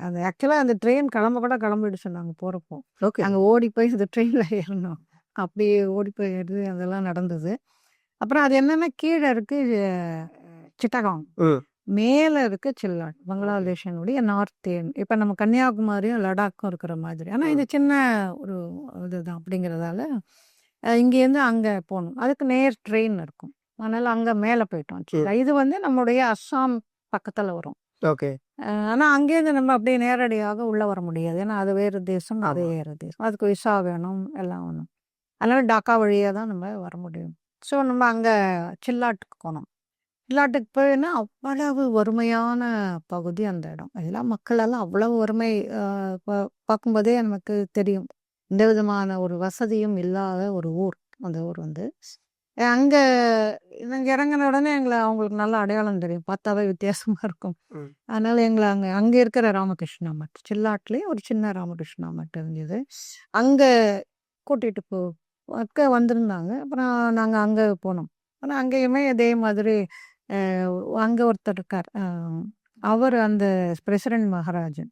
அது ஆக்சுவலாக அந்த ட்ரெயின் கிளம்ப கூட கிளம்பிடுச்சு. நாங்கள் போகிறப்போ ஓகே நாங்கள் ஓடி போய் இந்த ட்ரெயினில் ஏறினோம். அப்படியே ஓடி போய் ஏறுது அதெல்லாம் நடந்தது. அப்புறம் அது என்னன்னா கீழே இருக்கு சிட்டகாங், ம் மேலே இருக்கு சில்லாட். பங்களாதேஷனுடைய நார்த் எண்ட். இப்போ நம்ம கன்னியாகுமரியும் லடாக்கும் இருக்கிற மாதிரி. ஆனால் இது சின்ன ஒரு இதுதான் அப்படிங்கிறதால இங்கேருந்து அங்கே போகணும். அதுக்கு நேர் ட்ரெயின் இருக்கும். அதனால அங்கே மேலே போயிட்டோம். இது வந்து நம்முடைய அஸ்ஸாம் பக்கத்தில் வரும். ஓகே ஆனால் அங்கேருந்து நம்ம அப்படியே நேரடியாக உள்ளே வர முடியாது. ஏன்னா அது வேறு தேசம், அது வேறு தேசம். அதுக்கு விசா வேணும், எல்லாம் வேணும். அதனால டாக்கா வழியாக தான் நம்ம வர முடியும். ஸோ நம்ம அங்கே சில்லாட்டுக்கு போனோம். சில்லாட்டுக்கு போயின்னா அவ்வளவு வறுமையான பகுதி அந்த இடம். எல்லாம் மக்களெல்லாம் அவ்வளவு வறுமை பார்க்கும்போதே நமக்கு தெரியும். எந்த விதமான ஒரு வசதியும் இல்லாத ஒரு ஊர் அந்த ஊர் வந்து. அங்கே நாங்கள் இறங்கின உடனே எங்களை அவங்களுக்கு நல்ல அடையாளம் தெரியும். பார்த்தாவே வித்தியாசமாக இருக்கும். அதனால எங்களை அங்கே இருக்கிற ராமகிருஷ்ணா மட், சில்லாட்லேயே ஒரு சின்ன ராமகிருஷ்ணா மட் இருந்தது. அங்கே கூட்டிகிட்டு வந்திருந்தாங்க. அப்புறம் நாங்கள் அங்கே போனோம். ஆனால் அங்கேயுமே அதே மாதிரி அங்கே ஒருத்தர் இருக்கார். அவர் அந்த பிரசிடென்ட் மகாராஜன்.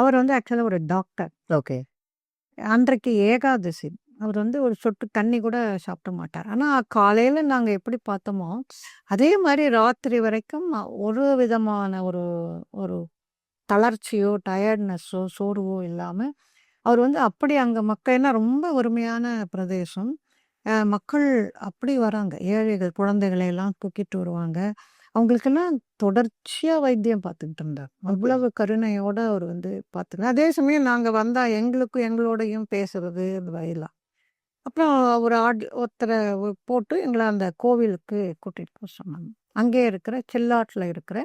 அவர் வந்து ஆக்சுவலாக ஒரு டாக்டர். ஓகே அன்றைக்கு ஏகாதசி. அவர் வந்து ஒரு சொட்டு தண்ணி கூட சாப்பிட மாட்டார். ஆனால் காலையில் நாங்கள் எப்படி பார்த்தோமோ அதே மாதிரி ராத்திரி வரைக்கும் ஒரு விதமான ஒரு ஒரு தளர்ச்சியோ டயர்ட்னஸோ சோர்வோ இல்லாமல் அவர் வந்து அப்படி அங்கே மக்கள் என்ன ரொம்ப வறுமையான பிரதேசம். மக்கள் அப்படி வராங்க. ஏழைகள் குழந்தைகளை எல்லாம் தூக்கிட்டு வருவாங்க. அவங்களுக்கெல்லாம் தொடர்ச்சியாக வைத்தியம் பார்த்துக்கிட்டு இருந்தார். அவ்வளவு கருணையோட அவர் வந்து பார்த்துக்கிட்டு அதே சமயம் நாங்கள் வந்தால் எங்களுக்கும் எங்களோடையும் பேசுறது அந்த வயலாம். அப்புறம் ஒரு ஒருத்தரை போட்டு எங்களை அந்த கோவிலுக்கு கூட்டிகிட்டு போக சொன்னாங்க. அங்கே இருக்கிற சில்லாட்டில் இருக்கிற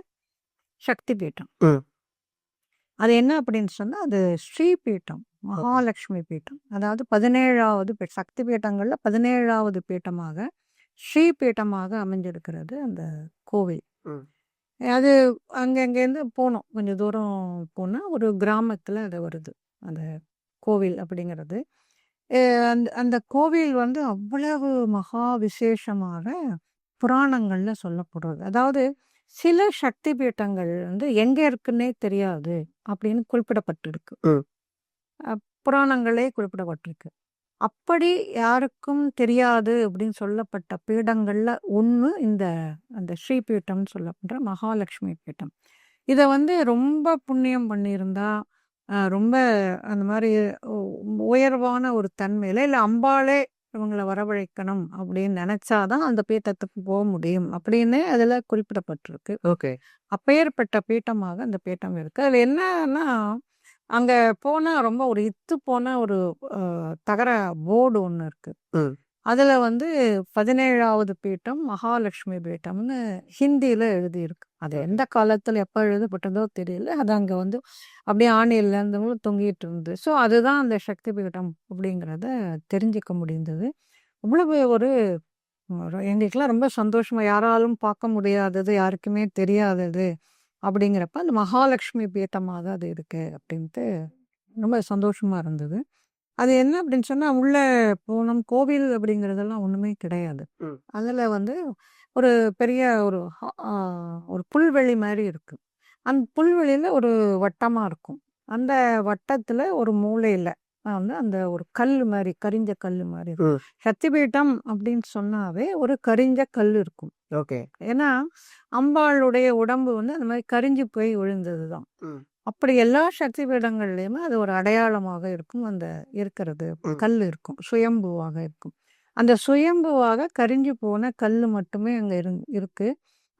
சக்தி பீட்டம். அது என்ன அப்படின்னு சொன்னால் அது ஸ்ரீபீட்டம், மகாலட்சுமி பீட்டம். அதாவது 17வது சக்தி பீட்டங்களில் 17வது பீட்டமாக ஸ்ரீபீட்டமாக அமைஞ்சிருக்கிறது அந்த கோவில். அது அங்கேருந்து போனோம். கொஞ்சம் தூரம் போனால் ஒரு கிராமத்தில் அது வருது அந்த கோவில் அப்படிங்கிறது. அந்த அந்த கோவில் வந்து அவ்வளவு மகா விசேஷமாக புராணங்களில் சொல்லப்படுறது. அதாவது சில சக்தி பீட்டங்கள் வந்து எங்கே இருக்குன்னே தெரியாது அப்படின்னு குறிப்பிடப்பட்டிருக்கு. புராணங்களே குறிப்பிடப்பட்டிருக்கு. அப்படி யாருக்கும் தெரியாது அப்படின்னு சொல்லப்பட்ட பீடங்களில் ஒன்று அந்த ஸ்ரீபீட்டம்னு சொல்லப்படுற மகாலட்சுமி பீட்டம். இதை வந்து ரொம்ப புண்ணியம் பண்ணியிருந்தா ரொம்ப அந்த மாதிரி உயர்வான ஒரு தன்மையில் இல்லை அம்பாளே இவங்களை வரவழைக்கணும் அப்படின்னு நினைச்சாதான் அந்த பீட்டத்துக்கு போக முடியும் அப்படின்னு அதில் குறிப்பிடப்பட்டிருக்கு. ஓகே அப்பேற்பட்ட பீட்டமாக அந்த பீட்டம் இருக்கு. அதில் என்னன்னா அங்கே போனால் ரொம்ப ஒரு இத்து போன ஒரு தகர போர்டு ஒன்று இருக்கு. அதில் வந்து 17வது பீட்டம் மகாலட்சுமி பீட்டம்னு ஹிந்தியில் எழுதியிருக்கு. அது எந்த காலத்தில் எப்போ எழுதப்பட்டதோ தெரியல. அது அங்கே வந்து அப்படியே ஆணியிலேருந்தவங்களும் தொங்கிட்டு இருந்தது. ஸோ அதுதான் அந்த சக்தி பீட்டம் அப்படிங்கிறத தெரிஞ்சிக்க முடிந்தது. அவ்வளவு ஒரு எங்களுக்கெல்லாம் ரொம்ப சந்தோஷமாக, யாராலும் பார்க்க முடியாதது, யாருக்குமே தெரியாதது அப்படிங்கிறப்ப அந்த மகாலட்சுமி பீட்டமாக தான் அது இருக்குது அப்படின்ட்டு ரொம்ப சந்தோஷமாக இருந்தது. அது என்ன அப்படின்னு சொன்னால் உள்ளே போனோம். கோவில் அப்படிங்கிறதெல்லாம் ஒன்றுமே கிடையாது. அதில் வந்து ஒரு பெரிய ஒரு புல்வெளி மாதிரி இருக்குது. அந்த புல்வெளியில் ஒரு வட்டமாக இருக்கும். அந்த வட்டத்தில் ஒரு மூலையில் வந்து அந்த ஒரு கல் மாதிரி, கரிஞ்ச கல் மாதிரி இருக்கும். சக்தி பீட்டம் அப்படின்னு சொன்னாவே ஒரு கரிஞ்ச கல் இருக்கும். ஓகே ஏன்னா அம்பாளுடைய உடம்பு வந்து அந்த மாதிரி கரிஞ்சு போய் விழுந்தது தான். அப்படி எல்லா சக்தி பீடங்கள்லையுமே அது ஒரு அடையாளமாக இருக்கும். அந்த இருக்கிறது கல் இருக்கும், சுயம்புவாக இருக்கும். அந்த சுயம்புவாக கரிஞ்சு போன கல் மட்டுமே அங்கே இருக்கு.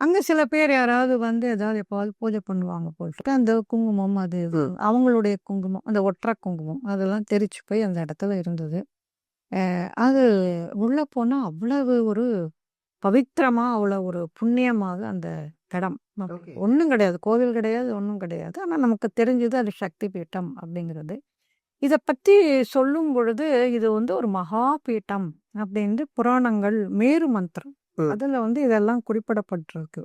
அங்க சில பேர் யாராவது வந்து ஏதாவது எப்பாவது பூஜை பண்ணுவாங்க போல. அந்த குங்குமம் அது அவங்களுடைய குங்குமம், அந்த ஒற்றை குங்குமம் அதெல்லாம் தெரிச்சு போய் அந்த இடத்துல இருந்தது. அது உள்ள போனா அவ்வளவு ஒரு பவித்திரமா, அவ்வளோ ஒரு புண்ணியமாக அந்த இடம். ஓகே. ஒண்ணும் கிடையாது. கோவில் கிடையாது, ஒண்ணும் கிடையாது. ஆனா நமக்கு தெரிஞ்சது அது சக்தி பீட்டம் அப்படிங்கிறது. இத பத்தி சொல்லும் பொழுது, இது வந்து ஒரு மகா பீட்டம் அப்படின்னு புராணங்கள் மேரு மந்திரம். ம். அதுல வந்து இதெல்லாம் குறிப்பிடப்பட்டிருக்கு.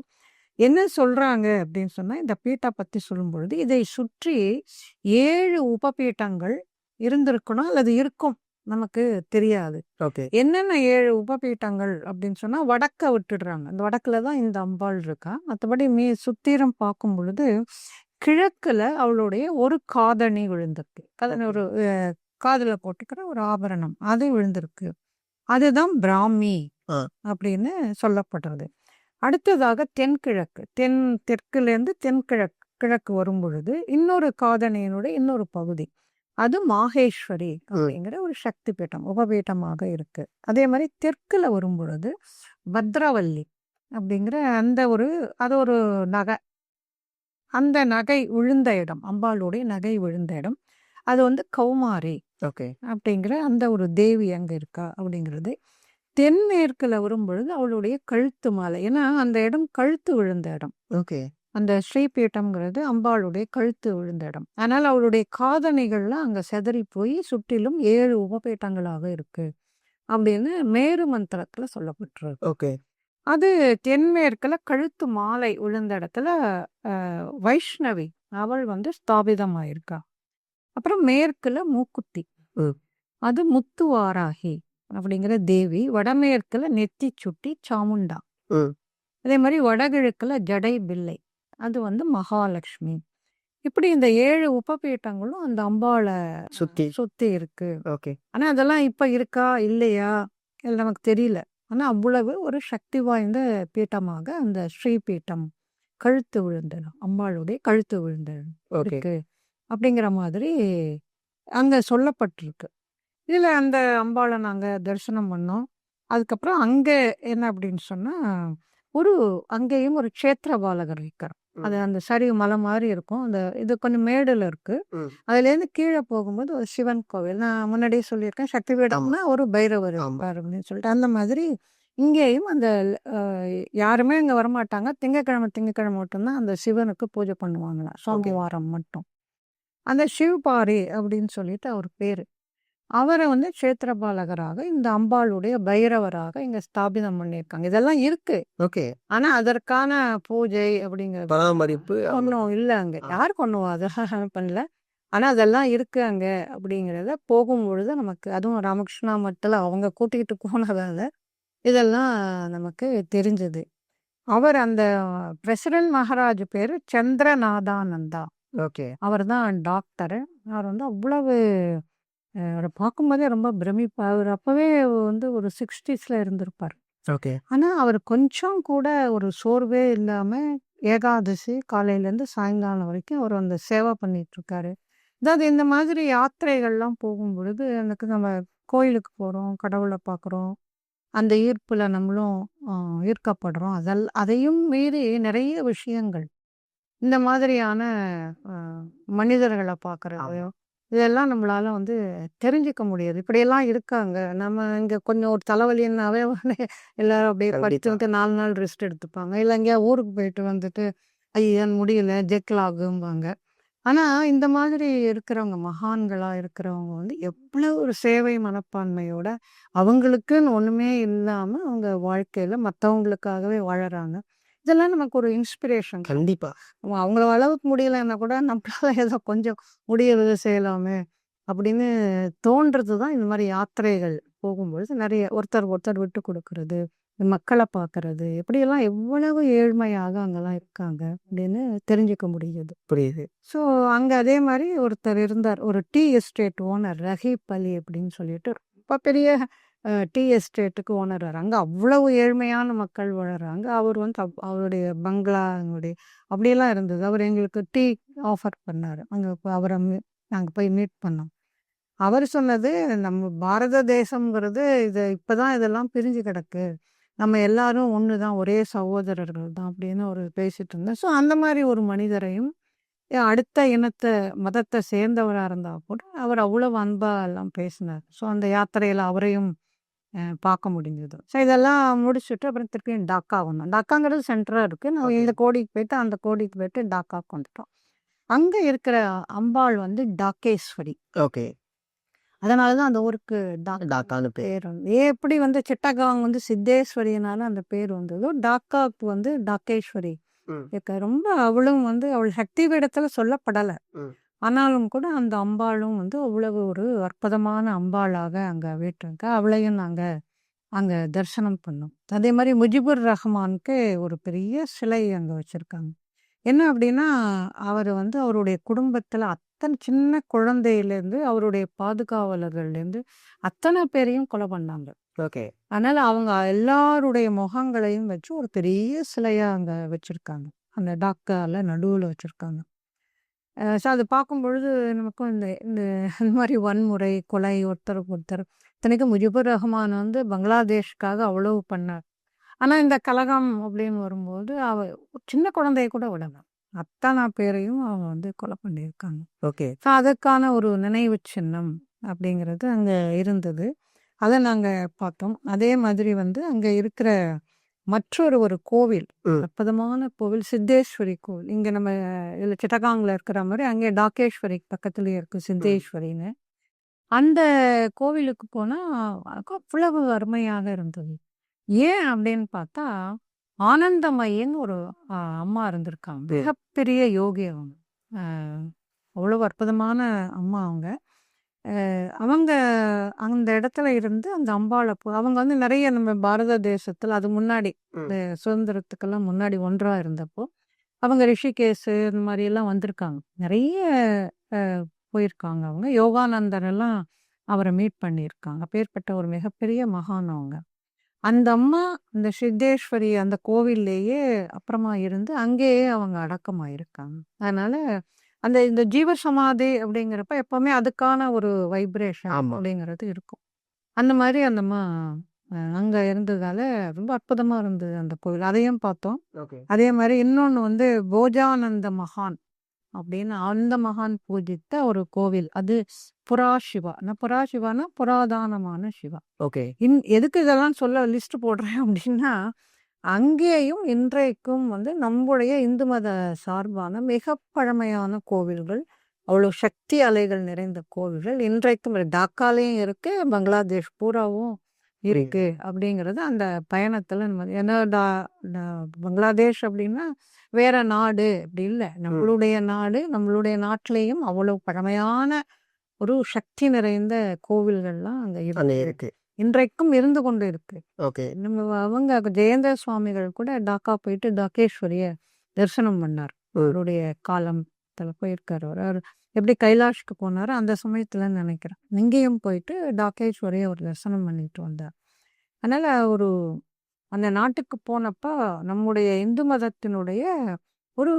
என்ன சொல்றாங்க அப்படின்னு சொன்னா, இந்த பீட்டா பத்தி சொல்லும்பொழுது, இதை சுற்றி 7 உபபீட்டங்கள் இருந்திருக்கணும் அல்லது இருக்கும். நமக்கு தெரியாது. ஓகே. என்னென்ன 7 உபபீட்டங்கள் அப்படின்னு சொன்னா, வடக்க விட்டுடுறாங்க. அந்த வடக்குல தான் இந்த அம்பாள் இருக்கா. மத்தபடி சுத்திரம் பார்க்கும் பொழுது, கிழக்குல அவளுடைய ஒரு காதணி விழுந்திருக்கு. காதணி ஓகே. ஒரு காதுல போட்டுக்கிற ஒரு ஆபரணம். அது விழுந்திருக்கு. அதுதான் பிராமி ஆ. அப்படின்னு சொல்லப்படுறது. அடுத்ததாக தென்கிழக்கு. தெற்குலேருந்து கிழக்கு வரும் பொழுது, இன்னொரு காதணியினுடைய இன்னொரு பகுதி. அது மாகேஸ்வரி அப்படிங்கிற ஒரு சக்தி பீட்டம், உபபீட்டமாக இருக்கு. அதே மாதிரி தெற்குல வரும் பொழுது பத்ரவல்லி அப்படிங்கிற அது ஒரு நகை. அந்த நகை விழுந்த இடம், அம்பாளுடைய நகை விழுந்த இடம். அது வந்து கௌமாரி ஓகே. அப்படிங்கிற அந்த ஒரு தேவி அங்க இருக்கா அப்படிங்கிறது. தென்மேற்குல வரும்பொழுது அவளுடைய கழுத்து மாலை. ஏன்னா அந்த இடம் கழுத்து விழுந்த இடம். ஓகே. அந்த ஸ்ரீபீட்டம்ங்கிறது அம்பாளுடைய கழுத்து விழுந்த இடம். அதனால அவளுடைய காதணிகள்லாம் அங்க சிதறி போய் சுற்றிலும் 7 உபபீட்டங்களாக இருக்கு அப்படின்னு மேரு மந்திரத்துல சொல்லப்பட்டிருக்கு. ஓகே. அது தென்மேற்குல கழுத்து மாலை விழுந்த இடத்துல வைஷ்ணவி அவள் வந்து ஸ்தாபிதமாயிருக்கா. அப்புறம் மேற்குல மூக்குத்தி, ம். அது முத்துவாராகி அப்படிங்கிற தேவி. வடமேற்குல நெத்தி சுட்டி சாமுண்டா. ம். அதே மாதிரி வடகிழக்குல ஜடை பிள்ளை, அது வந்து மகாலட்சுமி. இப்படி இந்த 7 உபபீட்டங்களும் அந்த அம்பாளை சுத்தி. சுத்தி இருக்கு. ஓகே. ஆனா அதெல்லாம் இப்ப இருக்கா இல்லையா இல்ல நமக்கு தெரியல. ஆனா அவ்வளவு ஒரு சக்தி வாய்ந்த பீட்டமாக அந்த ஸ்ரீபீட்டம், கழுத்து விழுந்த இடம், அம்பாளுடைய கழுத்து விழுந்த இடம் ஓகே. இருக்கு அப்படிங்கிற மாதிரி அங்க சொல்லப்பட்டிருக்கு. இதுல அந்த அம்பாளை நாங்க தரிசனம் பண்ணோம். அதுக்கப்புறம் அங்க என்ன அப்படின்னு சொன்னா, அங்கேயும் ஒரு க்ஷேத்திர பாலகர் இருக்கார். அது அந்த சரிவு மலை மாதிரி இருக்கும். இது கொஞ்சம் மேடுல இருக்கு. ம். அதுலேருந்து கீழே போகும்போது ஒரு சிவன் கோவில். நான் முன்னாடியே சொல்லியிருக்கேன், சக்தி பீடம்னா ஒரு பைரவர் ஆமா. இருப்பார் அப்படின்னு சொல்லிட்டு. அந்த மாதிரி இங்கேயும் அந்த யாருமே இங்க வரமாட்டாங்க. திங்கக்கிழமை மட்டும்தான் அந்த சிவனுக்கு பூஜை பண்ணுவாங்களாம். சோமவாரம் மட்டும். அந்த சிவ்பாரி அப்படின்னு சொல்லிட்டு அவர் பேரு. அவரை வந்து க்ஷேத்திரபாலகராக இந்த அம்பாளுடைய பைரவராக இங்க ஸ்தாபிதம் பண்ணியிருக்காங்க. இதெல்லாம் இருக்கு. ஓகே. ஆனா அதற்கான பூஜை அப்படிங்கிறது பராமரிப்பு ஒன்றும் இல்லை அங்க. யார் பண்ணுவா அதெல்லாம் பண்ணல. ஆனா அதெல்லாம் இருக்கு அங்க அப்படிங்கிறத போகும்பொழுது நமக்கு, அதுவும் ராமகிருஷ்ணா மட்டத்தில் அவங்க கூட்டிகிட்டு போனதால இதெல்லாம் நமக்கு தெரிஞ்சது. அவர் அந்த பிரசிடென்ட் மகாராஜ் பேரு சந்திரநாதானந்தா. ஓகே. அவர் தான் டாக்டரு. அவர் வந்து அவ்வளவு அவரை பார்க்கும்போதே ரொம்ப பிரமிப்பா. அவர் அப்பவே வந்து ஒரு 60ஸ்ல இருந்திருப்பார். ஓகே. ஆனா அவர் கொஞ்சம் கூட ஒரு சோர்வே இல்லாம ஏகாதசி காலையிலேருந்து சாயங்காலம் வரைக்கும் அவர் அந்த சேவை பண்ணிட்டு இருக்காரு. அதாவது இந்த மாதிரி யாத்திரைகள்லாம் போகும்பொழுது எனக்கு நம்ம கோயிலுக்கு போறோம், கடவுளை பார்க்குறோம். அந்த ஈர்ப்புல நம்மளும் ஈர்க்கப்படுறோம். அதையும் மீறி நிறைய விஷயங்கள். இந்த மாதிரியான அ மனிதர்கள பார்க்குறது, இதெல்லாம் நம்மளால வந்து தெரிஞ்சுக்க முடியாது. இப்படியெல்லாம் இருக்காங்க. நம்ம இங்க கொஞ்சம் ஒரு தலைவலின்னாவே உடனே எல்லாரும் அப்படியே கண்டிப்பா. படுத்துக்கிட்டு 4 நாள் ரெஸ்ட் எடுத்துப்பாங்க. இல்ல எங்கேயாவது ஊருக்கு போயிட்டு வந்துட்டு, ஐய முடியல ஜெட் லாகும்பாங்க. ஆனா இந்த மாதிரி இருக்கிறவங்க, மகான்களா இருக்கிறவங்க வந்து எவ்வளவு ஒரு சேவை மனப்பான்மையோட, அவங்களுக்குன்னு ஒண்ணுமே இல்லாம அவங்க வாழ்க்கையில மத்தவங்களுக்காகவே வாழறாங்க. இதெல்லாம் நமக்கு ஒரு இன்ஸ்பிரேஷன். கண்டிப்பா. அவங்கள அளவுக்கு முடியலைன்னா கூட நம்மளால ஏதோ கொஞ்சம் முடியறத செய்யலாமே அப்படின்னு தோன்றது தான் இந்த மாதிரி யாத்திரைகள் போகும்பொழுது நிறைய ஒருத்தர் விட்டு கொடுக்கறது, மக்களை பார்க்கறது, எப்படியெல்லாம் எவ்வளவு ஏழ்மையாக அங்கெல்லாம் இருக்காங்க அப்படின்னு தெரிஞ்சுக்க முடியுது. புரியுது. ஸோ அங்கே அதே மாதிரி ஒருத்தர் இருந்தார், ஒரு டீ எஸ்டேட் ஓனர் ரஹீப் அலி அப்படின்னு சொல்லிட்டு ரொம்ப பெரிய டீ எஸ்டேட்டுக்கு ஓனர். அங்கே அவ்வளவு ஏழ்மையான மக்கள் வாழறாங்க. அவர் வந்து அவருடைய பங்களா அப்படியெல்லாம் இருந்தது. அவர் எங்களுக்கு டீ ஆஃபர் பண்ணார். அங்கே அவரை நாங்கள் போய் மீட் பண்ணோம். அவர் சொன்னது, நம்ம பாரத தேசம்ங்கிறது இது இப்போதான் இதெல்லாம் பிரிஞ்சு கிடக்கு. நம்ம எல்லாரும் ஒன்று தான், ஒரே சகோதரர்கள் தான் அப்படின்னு ஒரு பேசிட்டு இருந்தேன். ஸோ அந்த மாதிரி ஒரு மனிதரையும் அடுத்த இனத்தை மதத்தை சேர்ந்தவராக இருந்தால் கூட அவர் அவ்வளவு அன்பா எல்லாம் பேசினார். ஸோ அந்த யாத்திரையில் அவரையும் பார்க்க முடிஞ்சது. ஸோ இதெல்லாம் முடிச்சுட்டு அப்புறம் திருப்பியும் டாக்கா வந்தோம். டாக்காங்கிறது சென்டராக இருக்குது. நான் இந்த கோடிக்கு போயிட்டு அந்த கோடிக்கு போயிட்டு டாக்காவுக்கு வந்துட்டோம். அங்கே இருக்கிற அம்பாள் வந்து டாக்கேஸ்வரி. ஓகே. அதனால தான் அந்த ஊருக்கு டாக்கான்னு பேர். பேர் வந்து எப்படி வந்து சிட்டகாங் வந்து சித்தேஸ்வரினால அந்த பேர் வந்ததோ, டாக்காவுக்கு வந்து டாக்கேஸ்வரி. ரொம்ப அவளும் வந்து அவள் சக்தி பீடத்தில் சொல்லப்படலை. ஆனாலும் கூட அந்த அம்பாளும் வந்து அவ்வளவு ஒரு அற்புதமான அம்பாளாக அங்கே வீட்டிருக்கா. அவளையும் நாங்கள் அங்கே தரிசனம் பண்ணோம். அதே மாதிரி முஜிபுர் ரஹ்மானுக்கு ஒரு பெரிய சிலை அங்கே வச்சுருக்காங்க. என்ன அப்படின்னா, அவர் வந்து அவருடைய குடும்பத்தில் அத்தனை சின்ன குழந்தையிலேருந்து அவருடைய பாதுகாவலர்கள்லேருந்து அத்தனை பேரையும் கொலை பண்ணாங்க. ஓகே. அதனால் அவங்க எல்லாருடைய முகங்களையும் வச்சு ஒரு பெரிய சிலையாக அங்கே வச்சுருக்காங்க. அந்த டாக்காவில் நடுவில் வச்சுருக்காங்க. ஸோ அது பார்க்கும்பொழுது நமக்கும் இந்த இந்த இந்த மாதிரி வன்முறை, கொலை, ஒருத்தருக்கு ஒருத்தர். இத்தனைக்கும் முஜிபுர் ரஹ்மான் வந்து பங்களாதேஷ்காக அவ்வளவு பண்ணார். ஆனால் இந்த கலகம் அப்படின்னு வரும்போது சின்ன குழந்தைய கூட விடலாம். அத்தனை பேரையும் அவங்க வந்து கொலை பண்ணியிருக்காங்க. ஓகே. ஸோ அதுக்கான ஒரு நினைவு சின்னம் அப்படிங்கிறது அங்கே இருந்தது. அதை நாங்கள் பார்த்தோம். அதே மாதிரி வந்து அங்கே இருக்கிற மற்றொரு ஒரு கோவில், அற்புதமான கோவில், சித்தேஸ்வரி கோவில். இங்கே நம்ம இதில் சிட்டகாங்கில் இருக்கிற மாதிரி அங்கே டாக்கேஸ்வரி பக்கத்துலேயே இருக்குது சித்தேஸ்வரின்னு. அந்த கோவிலுக்கு போனால் அவ்வளவு அருமையாக இருந்தது. ஏன் அப்படின்னு பார்த்தா, ஆனந்தமயின்னு ஒரு அம்மா இருந்திருக்காங்க. மிகப்பெரிய யோகி அவங்க. அவ்வளவு அற்புதமான அம்மா அவங்க. அவங்க அந்த இடத்துல இருந்து அந்த அம்பாளை அவங்க வந்து நிறைய நம்ம பாரத தேசத்தில் அது முன்னாடி சுதந்திரத்துக்கெல்லாம் முன்னாடி ஒன்றா இருந்தப்போ அவங்க ரிஷிகேஷ் இந்த மாதிரி எல்லாம் வந்திருக்காங்க. நிறைய போயிருக்காங்க. அவங்க யோகானந்தர் எல்லாம் அவரை மீட் பண்ணியிருக்காங்க. அப்பேற்பட்ட ஒரு மிகப்பெரிய மகான் அவங்க. அந்த அம்மா அந்த சித்தேஸ்வரி அந்த கோவில்லையே அப்புறமா இருந்து அங்கேயே அவங்க அடக்கமாயிருக்காங்க. அதனால அந்த இந்த ஜீவ சமாதி அப்படிங்கிறப்ப எப்பவுமே அதுக்கான ஒரு வைப்ரேஷன் அப்படிங்கிறது இருக்கும். அந்த மாதிரி அந்த அம்மா அங்கே இருந்ததால ரொம்ப அற்புதமா இருந்தது அந்த கோவில். அதையும் பார்த்தோம். அதே மாதிரி இன்னொன்று வந்து போஜானந்த மகான் அப்படின்னு அந்த மகான் பூஜித்த ஒரு கோவில். அது புராசிவா. புராசிவானா புராதானமான சிவா. ஓகே. எதுக்கு இதெல்லாம் சொல்ல லிஸ்ட் போடுறேன் அப்படின்னா, அங்கேயும் இன்றைக்கும் வந்து நம்முடைய இந்து மத சார்பான மிக பழமையான கோவில்கள், அவ்வளோ சக்தி அலைகள் நிறைந்த கோவில்கள் இன்றைக்கும் டாக்காலையும் இருக்கு, பங்களாதேஷ் பூராவும் இருக்கு அப்படிங்கிறது அந்த பயணத்தில் நம்ம. ஏன்னா பங்களாதேஷ் அப்படின்னா வேற நாடு அப்படி இல்லை, நம்மளுடைய நாடு. நம்மளுடைய நாட்டிலையும் அவ்வளவு பழமையான ஒரு சக்தி நிறைந்த கோவில்கள்லாம் அங்கே இருக்கு. இன்றைக்கும் இருந்து கொண்டு இருக்கு. ஓகே. நம்ம அவங்க ஜெயேந்திர சுவாமிகள் கூட டாக்கா போயிட்டு டாக்கேஸ்வரிய தரிசனம் பண்ணார். அவருடைய காலத்தில் போயிருக்காரு. அவர் எப்படி கைலாஷ்க்கு போனாரோ அந்த சமயத்துல நினைக்கிறேன். இங்கேயும் போயிட்டு டாக்கேஸ்வரிய ஒரு தரிசனம் பண்ணிட்டு வந்தார். அதனால ஒரு அந்த நாட்டுக்கு போனப்ப நம்முடைய இந்து மதத்தினுடைய ஒரு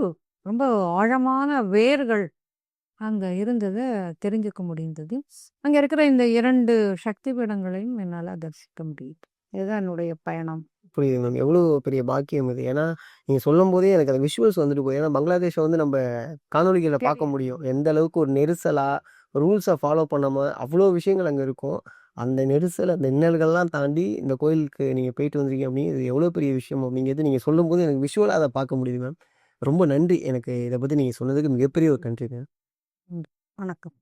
ரொம்ப ஆழமான வேர்கள் அங்கே இருந்ததை தெரிஞ்சுக்க முடிந்தது. அங்கே இருக்கிற இந்த 2 சக்தி பீடங்களையும் என்னால் தரிசிக்க முடியுது. இதுதான் என்னுடைய பயணம். புரியுது மேம். எவ்வளோ பெரிய பாக்கியம் இது. ஏன்னா நீங்கள் சொல்லும் போதே எனக்கு அந்த விஷுவல்ஸ் வந்துட்டு போய், ஏன்னா பங்களாதேஷை வந்து நம்ம காணொலிகளை பார்க்க முடியும். எந்த அளவுக்கு ஒரு நெரிசலாக ரூல்ஸை ஃபாலோ பண்ணாமல் அவ்வளோ விஷயங்கள் அங்கே இருக்கும். அந்த நெரிசல் அந்த இன்னல்கள்லாம் தாண்டி இந்த கோயிலுக்கு நீங்கள் போயிட்டு வந்திருக்கீங்க அப்படிங்கிறது எவ்வளோ பெரிய விஷயம் அப்படிங்கிறது நீங்கள் சொல்லும்போது எனக்கு விஷுவலாக அதை பார்க்க முடியுது மேம். ரொம்ப நன்றி. எனக்கு இதை பற்றி நீங்கள் சொன்னதுக்கு மிகப்பெரிய ஒரு நன்றி மேம். வணக்கம்.